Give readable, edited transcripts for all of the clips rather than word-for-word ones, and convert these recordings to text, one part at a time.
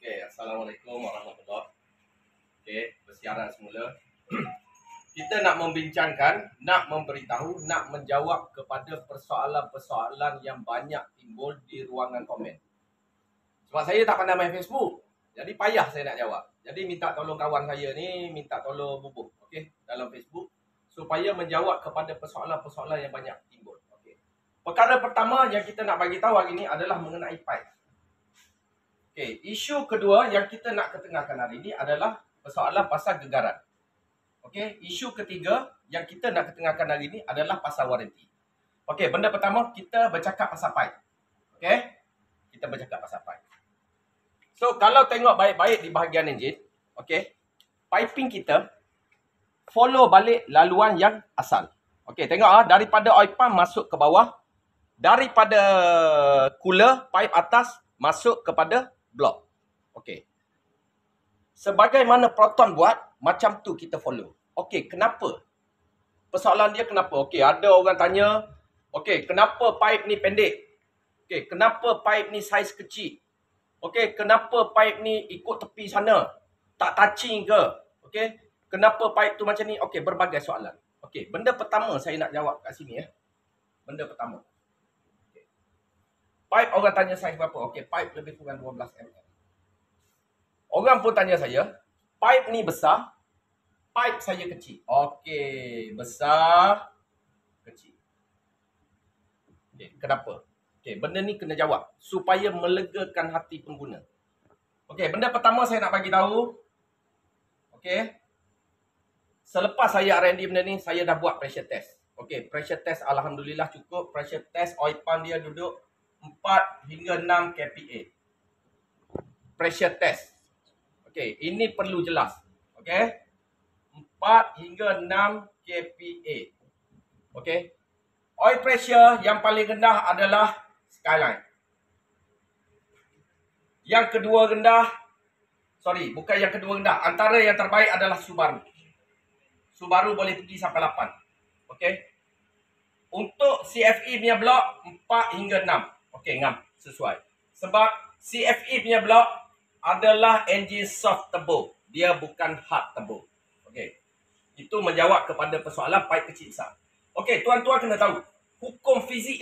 Okey, Assalamualaikum warahmatullahi. Okey, bersiaran semula. Kita nak membincangkan, nak memberitahu, nak menjawab kepada persoalan-persoalan yang banyak timbul di ruangan komen. Sebab saya tak pandai main Facebook, jadi payah saya nak jawab. Jadi minta tolong kawan saya ni, minta tolong Bubuh, okey, dalam Facebook supaya menjawab kepada persoalan-persoalan yang banyak timbul. Okey. Perkara pertama yang kita nak bagi tahu hari ini adalah mengenai pipe. Okey, isu kedua yang kita nak ketengahkan hari ini adalah persoalan pasal gegaran. Okey, isu ketiga yang kita nak ketengahkan hari ini adalah pasal waranti. Okey, benda pertama kita bercakap pasal pipe. Okey, kita bercakap pasal pipe. So, kalau tengok baik-baik di bahagian enjin, okey, piping kita follow balik laluan yang asal. Okey, tengok daripada oil pump masuk ke bawah, daripada cooler pipe atas masuk kepada blok. Okey. Sebagaimana Proton buat, macam tu kita follow. Okey, kenapa? Persoalan dia kenapa? Okey, ada orang tanya, okey, kenapa pipe ni pendek? Okey, kenapa pipe ni saiz kecil? Okey, kenapa pipe ni ikut tepi sana? Tak touching ke? Okey, kenapa pipe tu macam ni? Okey, berbagai soalan. Okey, benda pertama saya nak jawab kat sini ya. Benda pertama. Pipe orang tanya saiz berapa? Okey, pipe lebih kurang 12 mm. Orang pun tanya saya, pipe ni besar, pipe saya kecil. Okey, besar, kecil. Okey, kenapa? Okey, benda ni kena jawab supaya melegakan hati pengguna. Okey, benda pertama saya nak bagi tahu. Okey. Selepas saya R&D benda ni, saya dah buat pressure test. Okey, pressure test alhamdulillah cukup. Pressure test oil pump dia duduk 4 hingga 6 kPa. Pressure test. Okey, ini perlu jelas. Okey. 4 hingga 6 kPa. Okey. Oil pressure yang paling rendah adalah Skyline. Yang kedua rendah, bukan yang kedua rendah. Antara yang terbaik adalah Subaru. Subaru boleh pergi sampai 8. Okey. Untuk CFE punya blok 4 hingga 6. Okey, ngam. Sesuai. Sebab CFE punya blok adalah engine soft turbo. Dia bukan hard turbo. Okey. Itu menjawab kepada persoalan pipe kecil besar. Okey, tuan-tuan kena tahu. Hukum fizik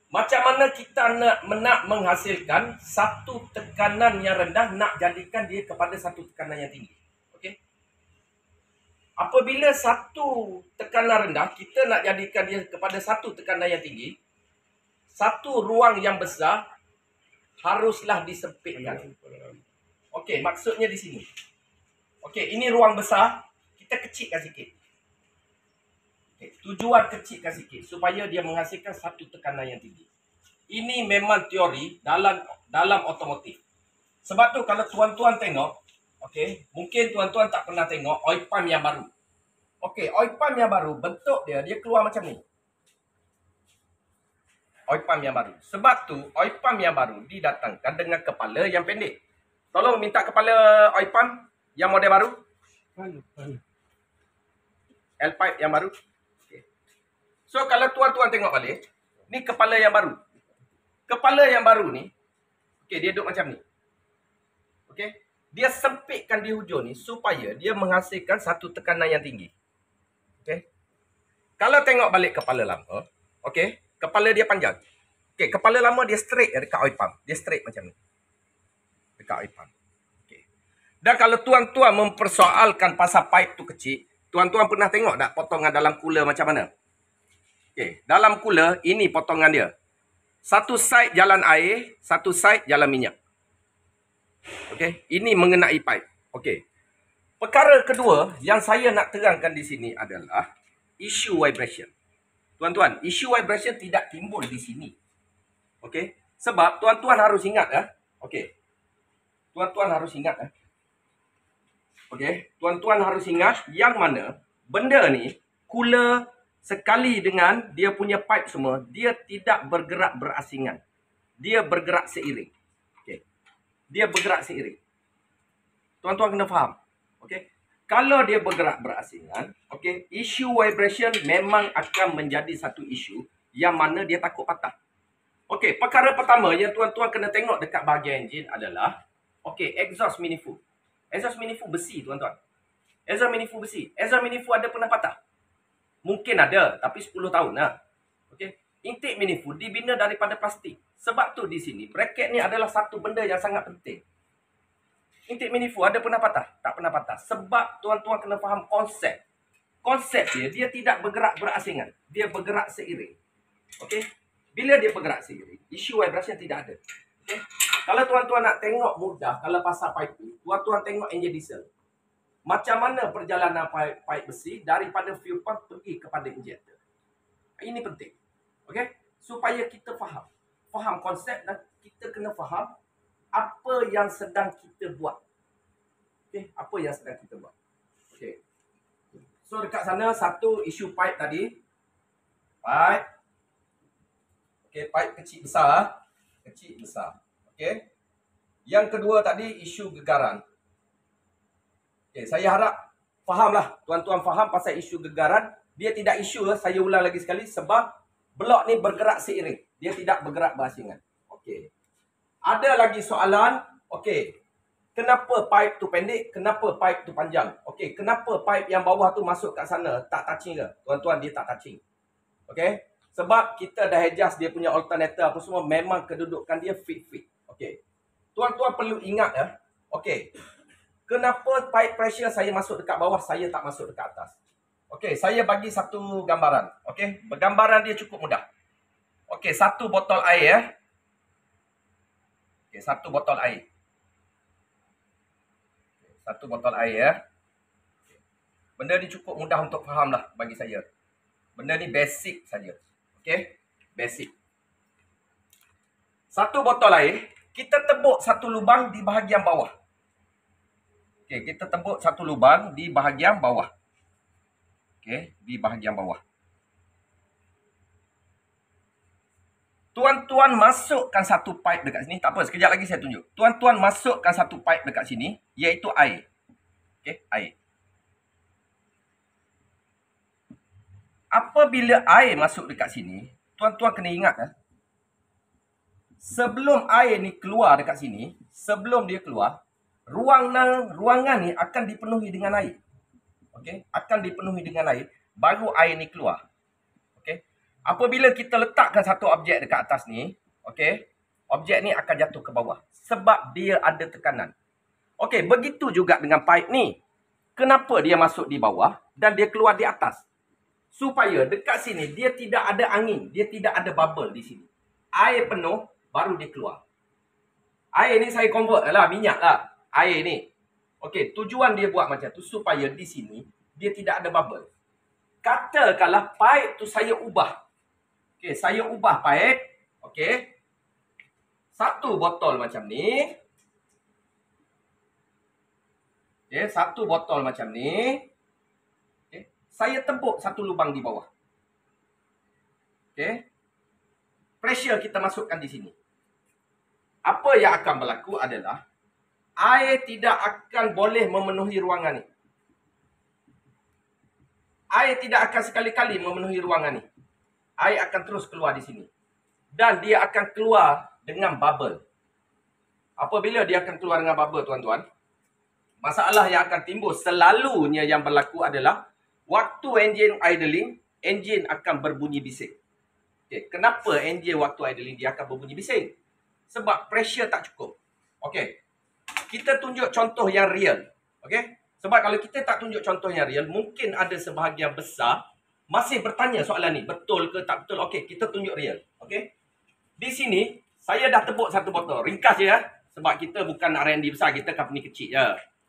macam mana kita nak menghasilkan satu tekanan yang rendah nak jadikan dia kepada satu tekanan yang tinggi. Okey. Apabila satu tekanan rendah, kita nak jadikan dia kepada satu tekanan yang tinggi, satu ruang yang besar haruslah disempitkan. Okey, maksudnya di sini. Okey, ini ruang besar, kita kecilkan sikit. Okay, tujuan kecilkan sikit supaya dia menghasilkan satu tekanan yang tinggi. Ini memang teori dalam otomotif. Sebab tu kalau tuan-tuan tengok, okey, mungkin tuan-tuan tak pernah tengok oil pump yang baru. Okey, oil pump yang baru, bentuk dia keluar macam ni. Oil pump yang baru. Sebab tu oil pump yang baru didatangkan dengan kepala yang pendek. Tolong minta kepala oil pump yang model baru. L-pipe yang baru. Okay. So kalau tuan-tuan tengok balik, ni kepala yang baru. Kepala yang baru ni, okey, dia duduk macam ni. Okey. Dia sempitkan di hujung ni supaya dia menghasilkan satu tekanan yang tinggi. Okey. Kalau tengok balik kepala lama, okey, kepala dia panjang. Okey, kepala lama dia straight dekat oil pump. Dia straight macam ni. Dekat oil pump. Okey. Dan kalau tuan-tuan mempersoalkan pasal pipe tu kecil, tuan-tuan pernah tengok tak potongan dalam cooler macam mana? Okey, dalam cooler ini potongan dia. Satu side jalan air, satu side jalan minyak. Okey, ini mengenai pipe. Okey. Perkara kedua yang saya nak terangkan di sini adalah isu vibration. Tuan-tuan, isu vibration tidak timbul di sini. Okey? Sebab tuan-tuan harus ingat okey. Tuan-tuan harus ingat okey, tuan-tuan harus ingat yang mana benda ni cooler sekali dengan dia punya pipe semua, dia tidak bergerak berasingan. Dia bergerak seiring. Okey. Dia bergerak seiring. Tuan-tuan kena faham. Okey. Kalau dia bergerak berasingan, okey, isu vibration memang akan menjadi satu isu yang mana dia takut patah. Okey, perkara pertama yang tuan-tuan kena tengok dekat bahagian enjin adalah Okey, exhaust manifold. Exhaust manifold besi, tuan-tuan. Exhaust manifold besi. Exhaust manifold ada pernah patah? Mungkin ada, tapi 10 tahun lah. Okey. Intake manifold dibina daripada plastik. Sebab tu di sini, bracket ni adalah satu benda yang sangat penting. Intake manifold ada pernah patah? Tak pernah patah. Sebab tuan-tuan kena faham konsep. Konsep dia tidak bergerak berasingan. Dia bergerak seiring. Okey. Bila dia bergerak seiring, isu vibration tidak ada. Okey. Kalau tuan-tuan nak tengok mudah, kalau pasal piping, tuan-tuan tengok enjin diesel. Macam mana perjalanan pipe besi daripada fuel pump pergi kepada injector. Ini penting. Okey? Supaya kita faham. Faham konsep dan kita kena faham apa yang sedang kita buat. Okey, apa yang sedang kita buat. Okey. So dekat sana satu isu pipe tadi. Pipe. Okey, pipe kecil besar. Kecil besar. Okey. Yang kedua tadi isu gegaran. Okey, saya harap fahamlah. Tuan-tuan faham pasal isu gegaran. Dia tidak isu, saya ulang lagi sekali, sebab blok ni bergerak seiring. Dia tidak bergerak berasingan. Okey. Ada lagi soalan. Okey. Kenapa pipe tu pendek? Kenapa pipe tu panjang? Okey, kenapa pipe yang bawah tu masuk kat sana tak touching ke? Tuan-tuan, dia tak touching. Okey. Sebab kita dah adjust dia punya alternator apa semua, memang kedudukan dia fit. Okey. Tuan-tuan perlu ingat ya. Okey. Kenapa pipe pressure saya masuk dekat bawah, saya tak masuk dekat atas? Okey, saya bagi satu gambaran. Okey, gambaran dia cukup mudah. Okey, satu botol air ya. Okey, satu botol air. Satu botol air ya. Benda ni cukup mudah untuk faham lah bagi saya. Benda ni basic saja. Okey, basic. Satu botol air, kita tebuk satu lubang di bahagian bawah. Okey, kita tebuk satu lubang di bahagian bawah. Okey, di bahagian bawah. Tuan-tuan masukkan satu pipe dekat sini. Tak apa, sekejap lagi saya tunjuk. Tuan-tuan masukkan satu pipe dekat sini, iaitu air. Okey, air. Apabila air masuk dekat sini, tuan-tuan kena ingat sebelum air ni keluar dekat sini, sebelum dia keluar, ruangan ni akan dipenuhi dengan air. Okey, akan dipenuhi dengan air, baru air ni keluar. Okey. Apabila kita letakkan satu objek dekat atas ni, okey, objek ni akan jatuh ke bawah sebab dia ada tekanan. Okey, begitu juga dengan pipe ni. Kenapa dia masuk di bawah dan dia keluar di atas? Supaya dekat sini dia tidak ada angin, dia tidak ada bubble di sini. Air penuh baru dia keluar. Air ni saya convert lah, minyak lah. Air ni. Okey, tujuan dia buat macam tu supaya di sini dia tidak ada bubble. Katakanlah pipe tu saya ubah. Okey, saya ubah pipe. Okey. Satu botol macam ni. Okey, satu botol macam ni. Okey, saya tebuk satu lubang di bawah. Okey. Pressure kita masukkan di sini. Apa yang akan berlaku adalah air tidak akan boleh memenuhi ruangan ni. Air tidak akan sekali-kali memenuhi ruangan ni. Air akan terus keluar di sini. Dan dia akan keluar dengan bubble. Apabila dia akan keluar dengan bubble, tuan-tuan, masalah yang akan timbul selalunya yang berlaku adalah waktu enjin idling, enjin akan berbunyi bising. Okay. Kenapa enjin waktu idling dia akan berbunyi bising? Sebab pressure tak cukup. Okey. Kita tunjuk contoh yang real. Okey. Sebab kalau kita tak tunjuk contoh yang real, mungkin ada sebahagian besar masih bertanya soalan ni. Betul ke tak betul? Okey, kita tunjuk real. Okey. Di sini, saya dah tebuk satu botol. Ringkas je ya. Sebab kita bukan R&D besar, kita company kecil je.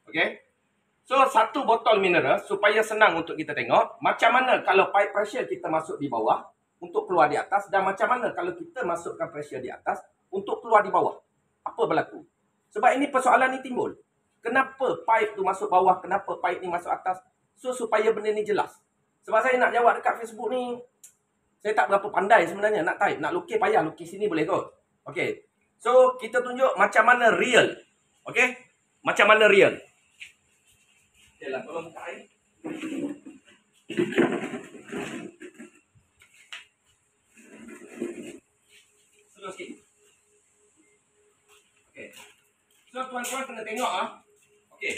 Okey. So, satu botol mineral supaya senang untuk kita tengok macam mana kalau pipe pressure kita masuk di bawah untuk keluar di atas, dan macam mana kalau kita masukkan pressure di atas untuk keluar di bawah. Apa berlaku? Sebab ini persoalan ni timbul. Kenapa pipe tu masuk bawah? Kenapa pipe ni masuk atas? So, supaya benda ni jelas. Sebab saya nak jawab dekat Facebook ni, saya tak berapa pandai sebenarnya nak type. Nak lukis payah, lukis sini boleh kot. Okey. So, kita tunjuk macam mana real. Okey? Macam mana real. Okey lah, tolong buka air. Slow sikit. Okey. So tuan-tuan kena tengok okey.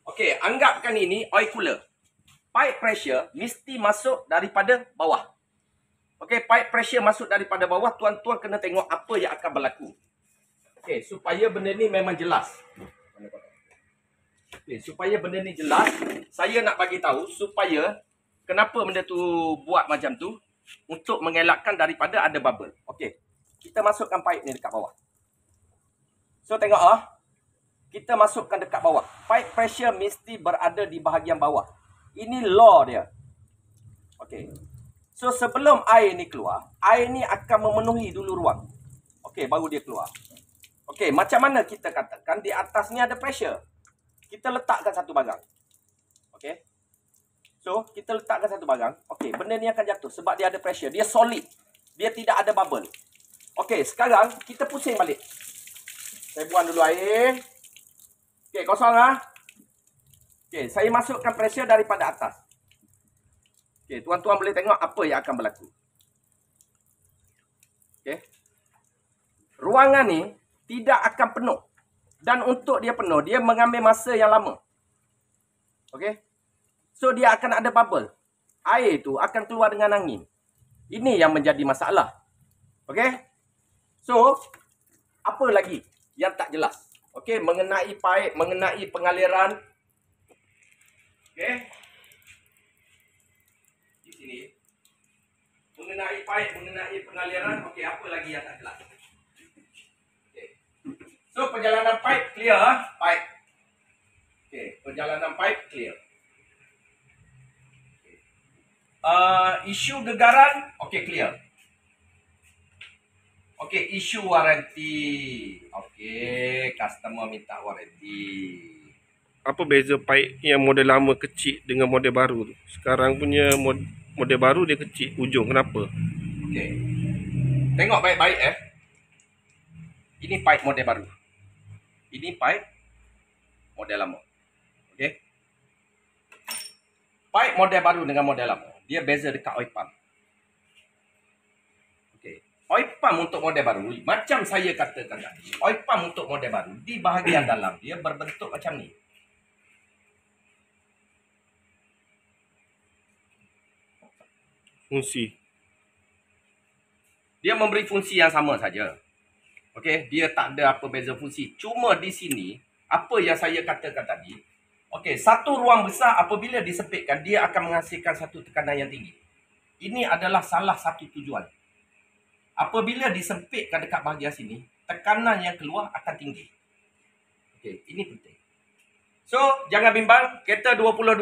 Okey, anggapkan ini oil cooler. Pipe pressure mesti masuk daripada bawah. Okey, pipe pressure masuk daripada bawah, tuan-tuan kena tengok apa yang akan berlaku. Okey, supaya benda ni memang jelas. Okey, supaya benda ni jelas, saya nak bagi tahu supaya kenapa benda tu buat macam tu untuk mengelakkan daripada ada bubble. Okey. Kita masukkan pipe ni dekat bawah. So tengok kita masukkan dekat bawah. Pipe pressure mesti berada di bahagian bawah. Ini law dia. Okey. So sebelum air ni keluar, air ni akan memenuhi dulu ruang. Okey, baru dia keluar. Okey, macam mana kita katakan di atas ni ada pressure? Kita letakkan satu barang. Okey. So, kita letakkan satu barang. Okey, benda ni akan jatuh sebab dia ada pressure. Dia solid. Dia tidak ada bubble. Okey, sekarang kita pusing balik. Saya buang dulu air. Okey, kosong Okey, saya masukkan pressure daripada atas. Okey, tuan-tuan boleh tengok apa yang akan berlaku. Okey. Ruangan ni tidak akan penuh. Dan untuk dia penuh, dia mengambil masa yang lama. Okey. So, dia akan ada bubble. Air tu akan keluar dengan angin. Ini yang menjadi masalah. Okey. So, apa lagi yang tak jelas? Okey, mengenai pipe, mengenai pengaliran. Okey. Di sini. Mengenai pipe, mengenai pengaliran. Okey, apa lagi yang tak jelas? Okey. So, perjalanan pipe clear. Pipe. Okey, perjalanan pipe clear. Isu gegaran, okey, clear. Okey, isu waranti. Okey, customer minta waranti. Apa beza pipe yang model lama kecil dengan model baru tu? Sekarang punya model baru dia kecil ujung, kenapa? Okey. Tengok baik-baik Ini pipe model baru. Ini pipe model lama. Okey. Pipe model baru dengan model lama, dia beza dekat oil pump. Okey. Oil pump untuk model baru, macam saya katakan tadi, oil pump untuk model baru, di bahagian dalam dia berbentuk macam ni. Fungsi. Dia memberi fungsi yang sama saja. Okey, dia tak ada apa beza fungsi. Cuma di sini, apa yang saya katakan tadi, okey, satu ruang besar apabila disempitkan, dia akan menghasilkan satu tekanan yang tinggi. Ini adalah salah satu tujuan. Apabila disempitkan dekat bahagian sini, tekanan yang keluar akan tinggi. Okey, ini penting. So, jangan bimbang, kereta 2020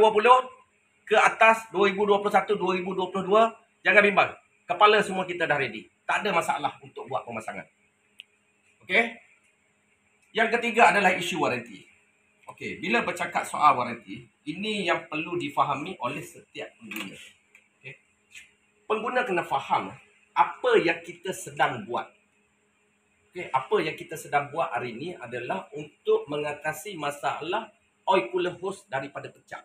ke atas 2021, 2022, jangan bimbang. Kepala semua kita dah ready. Tak ada masalah untuk buat pemasangan. Okey? Yang ketiga adalah isu waranti. Okey, bila bercakap soal waranti, ini yang perlu difahami oleh setiap pengguna. Okey? Pengguna kena faham apa yang kita sedang buat. Okey, apa yang kita sedang buat hari ini adalah untuk mengatasi masalah oil cooler hose daripada pecah.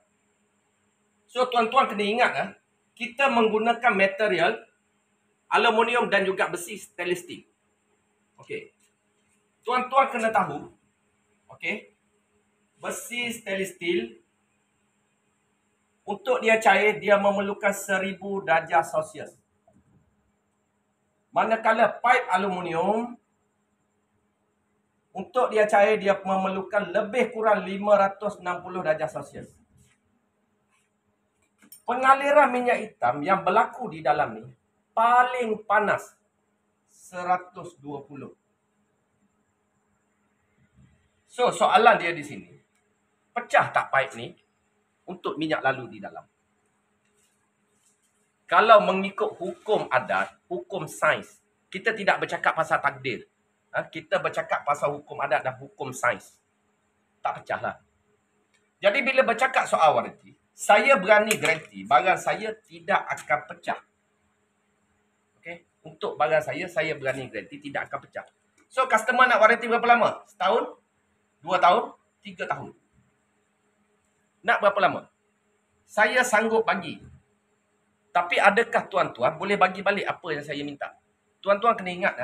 So, tuan-tuan kena ingat kita menggunakan material aluminium dan juga besi stainless steel. Okey. Tuan-tuan kena tahu, okey, besi stainless steel untuk dia cair, dia memerlukan 1000 darjah Celsius. Manakala pipe aluminium untuk dia cair, dia memerlukan lebih kurang 560 darjah Celsius. Pengaliran minyak hitam yang berlaku di dalam ni paling panas 120. So, soalan dia di sini, pecah tak pipe ni untuk minyak lalu di dalam? Kalau mengikut hukum adat, hukum sains, kita tidak bercakap pasal takdir. Kita bercakap pasal hukum adat dan hukum sains. Tak pecahlah. Jadi bila bercakap soal waranti, saya berani garanti barang saya tidak akan pecah. Okey, untuk barang saya berani garanti tidak akan pecah. So, customer nak waranti berapa lama? Setahun? 2 tahun? 3 tahun? Nak berapa lama? Saya sanggup bagi. Tapi adakah tuan-tuan boleh bagi balik apa yang saya minta? tuan-tuan kena ingat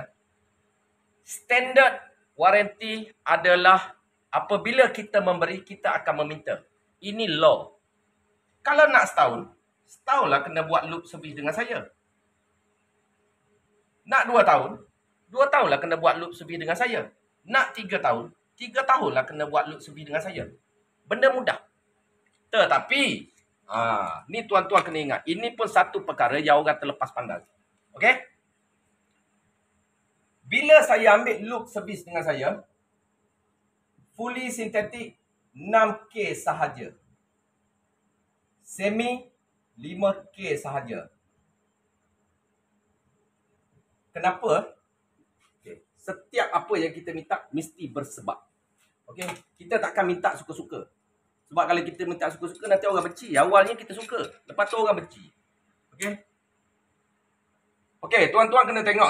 standard warranty adalah apabila kita memberi, kita akan meminta. Ini law. Kalau nak setahunlah kena buat loop servis dengan saya. Nak 2 tahun, 2 tahunlah kena buat loop servis dengan saya. Nak 3 tahun, 3 tahunlah kena buat loop servis dengan saya. Benda mudah. Tetapi, ni tuan-tuan kena ingat, ini pun satu perkara yang orang terlepas pandang. Okey? Bila saya ambil loop servis dengan saya, fully synthetic 6K sahaja. Semi 5K sahaja. Kenapa? Okay. Setiap apa yang kita minta mesti bersebab. Okey, kita takkan minta suka-suka. Sebab kalau kita minta suka-suka nanti orang benci. Awalnya kita suka, lepas tu orang benci. Okey. Okey, tuan-tuan kena tengok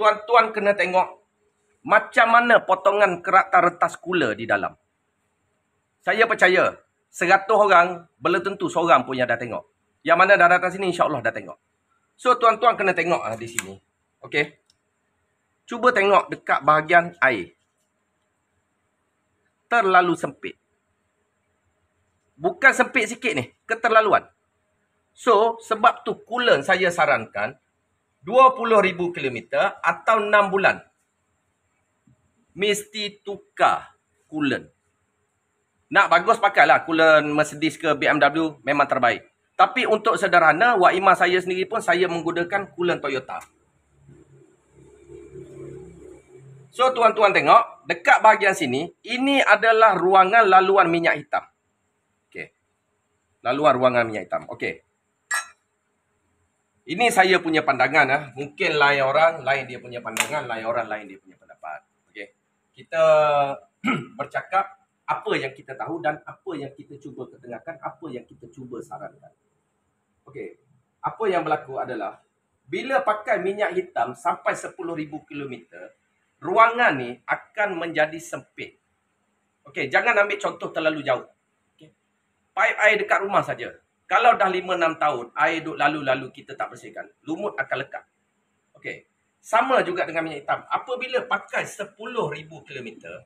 Tuan-tuan kena tengok macam mana potongan kerata retas kula di dalam. Saya percaya 100 orang belum tentu seorang pun yang dah tengok. Yang mana dah datang sini insya-Allah dah tengok. So tuan-tuan kena tengok di sini. Okey. Cuba tengok dekat bahagian air. Terlalu sempit. Bukan sempit sikit ni, keterlaluan. So, sebab tu coolant saya sarankan 20,000 kilometer atau 6 bulan. Mesti tukar coolant. Nak bagus pakailah coolant Mercedes ke BMW, memang terbaik. Tapi untuk sederhana, Wak Imah saya sendiri pun saya menggunakan coolant Toyota. So tuan-tuan tengok, dekat bahagian sini, ini adalah ruangan laluan minyak hitam. Okey. Laluan ruangan minyak hitam. Okey. Ini saya punya pandangan. Mungkin lain orang, lain dia punya pandangan, lain orang, lain dia punya pendapat. Okey. Kita bercakap apa yang kita tahu dan apa yang kita cuba ketengahkan, apa yang kita cuba sarankan. Okey. Apa yang berlaku adalah, bila pakai minyak hitam sampai 10,000 kilometer, ruangan ni akan menjadi sempit. Okey, jangan ambil contoh terlalu jauh. Okay. Paip air dekat rumah saja. Kalau dah 5-6 tahun, air duk lalu-lalu kita tak bersihkan, lumut akan lekat. Okey. Sama juga dengan minyak hitam. Apabila pakai 10,000 kilometer,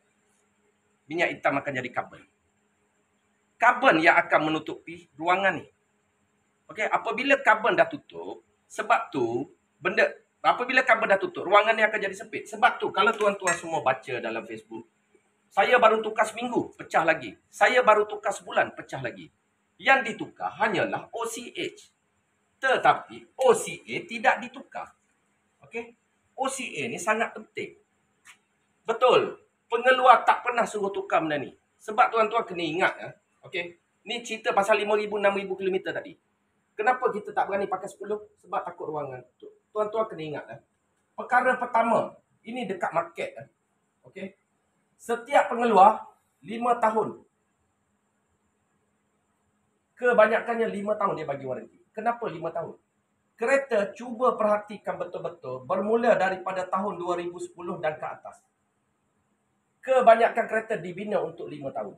minyak hitam akan jadi karbon. Karbon yang akan menutupi ruangan ni. Okey, apabila karbon dah tutup, sebab tu apabila karbon dah tutup, ruangan ni akan jadi sempit. Sebab tu, kalau tuan-tuan semua baca dalam Facebook, saya baru tukar seminggu, pecah lagi. Saya baru tukar sebulan, pecah lagi. Yang ditukar hanyalah OCH. Tetapi OCA tidak ditukar. Okey? OCA ni sangat penting. Betul. Pengeluar tak pernah suruh tukar benda ni. Sebab tuan-tuan kena ingat. Okey? Ni cerita pasal 5,000-6,000 km tadi. Kenapa kita tak berani pakai 10? Sebab takut ruangan. Tuan-tuan kena ingat. Perkara pertama, ini dekat market. Okey. Setiap pengeluar 5 tahun. Kebanyakannya 5 tahun dia bagi waranti. Kenapa 5 tahun? Kereta cuba perhatikan betul-betul bermula daripada tahun 2010 dan ke atas. Kebanyakan kereta dibina untuk 5 tahun.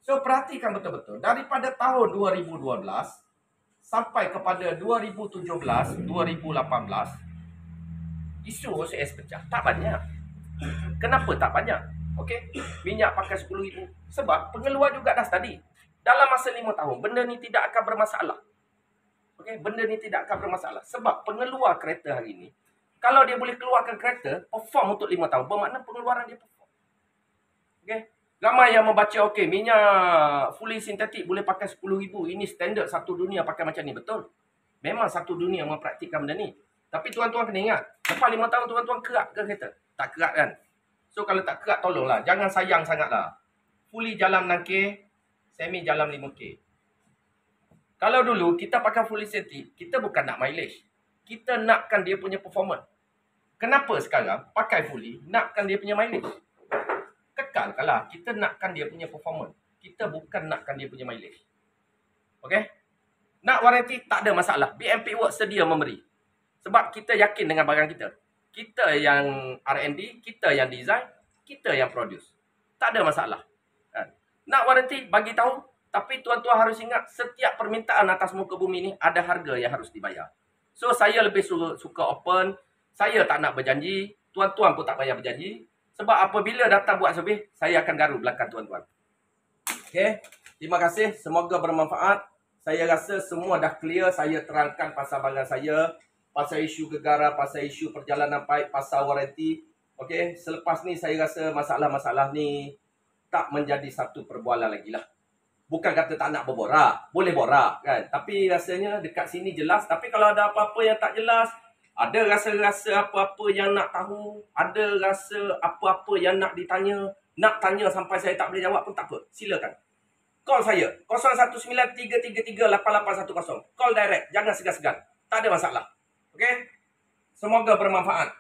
So perhatikan betul-betul. Daripada tahun 2012 sampai kepada 2017, 2018, isu OCS pecah. Tak banyak. Kenapa tak banyak? Okey, minyak pakai 10,000. Sebab pengeluar juga dah tadi. Dalam masa 5 tahun, benda ni tidak akan bermasalah. Okey, benda ni tidak akan bermasalah. Sebab pengeluar kereta hari ni, kalau dia boleh keluarkan kereta, perform untuk 5 tahun, bermakna pengeluaran dia perform. Okey. Ramai yang membaca, okey, minyak fully sintetik boleh pakai 10,000. Ini standard satu dunia pakai macam ni. Betul. Memang satu dunia mempraktikkan benda ni. Tapi tuan-tuan kena ingat, lepas 5 tahun tuan-tuan kerak ke kereta? Tak kerak kan? So kalau tak kerak, tolonglah. Jangan sayang sangatlah. Fully jalan 6K, semi jalan 5K. Kalau dulu kita pakai fully sintetik, kita bukan nak mileage. Kita nakkan dia punya performance. Kenapa sekarang pakai fully, nakkan dia punya mileage? Kekalkanlah, kita nakkan dia punya performance. Kita bukan nakkan dia punya mileage. Okey? Nak waranti, tak ada masalah. BMP Works sedia memberi. Sebab kita yakin dengan barang kita. Kita yang R&D, kita yang design, kita yang produce. Tak ada masalah. Nak waranti, bagi tahu. Tapi tuan-tuan harus ingat, setiap permintaan atas muka bumi ni ada harga yang harus dibayar. So, saya lebih suka open. Saya tak nak berjanji, tuan-tuan pun tak payah berjanji. Sebab apabila datang buat survey, saya akan garu belakang tuan-tuan. Okey, terima kasih. Semoga bermanfaat. Saya rasa semua dah clear. Saya terangkan pasal barang saya, pasal isu gegara, pasal isu perjalanan baik, pasal waranti. Okey, selepas ni saya rasa masalah-masalah ni tak menjadi satu perbualan lagi lah. Bukan kata tak nak berborak, boleh borak kan. Tapi rasanya dekat sini jelas. Tapi kalau ada apa-apa yang tak jelas, ada rasa-rasa apa-apa yang nak tahu, ada rasa apa-apa yang nak ditanya, nak tanya sampai saya tak boleh jawab pun tak apa. Silakan. Call saya 0193338810. Call direct, jangan segan-segan. Tak ada masalah. Okey? Semoga bermanfaat.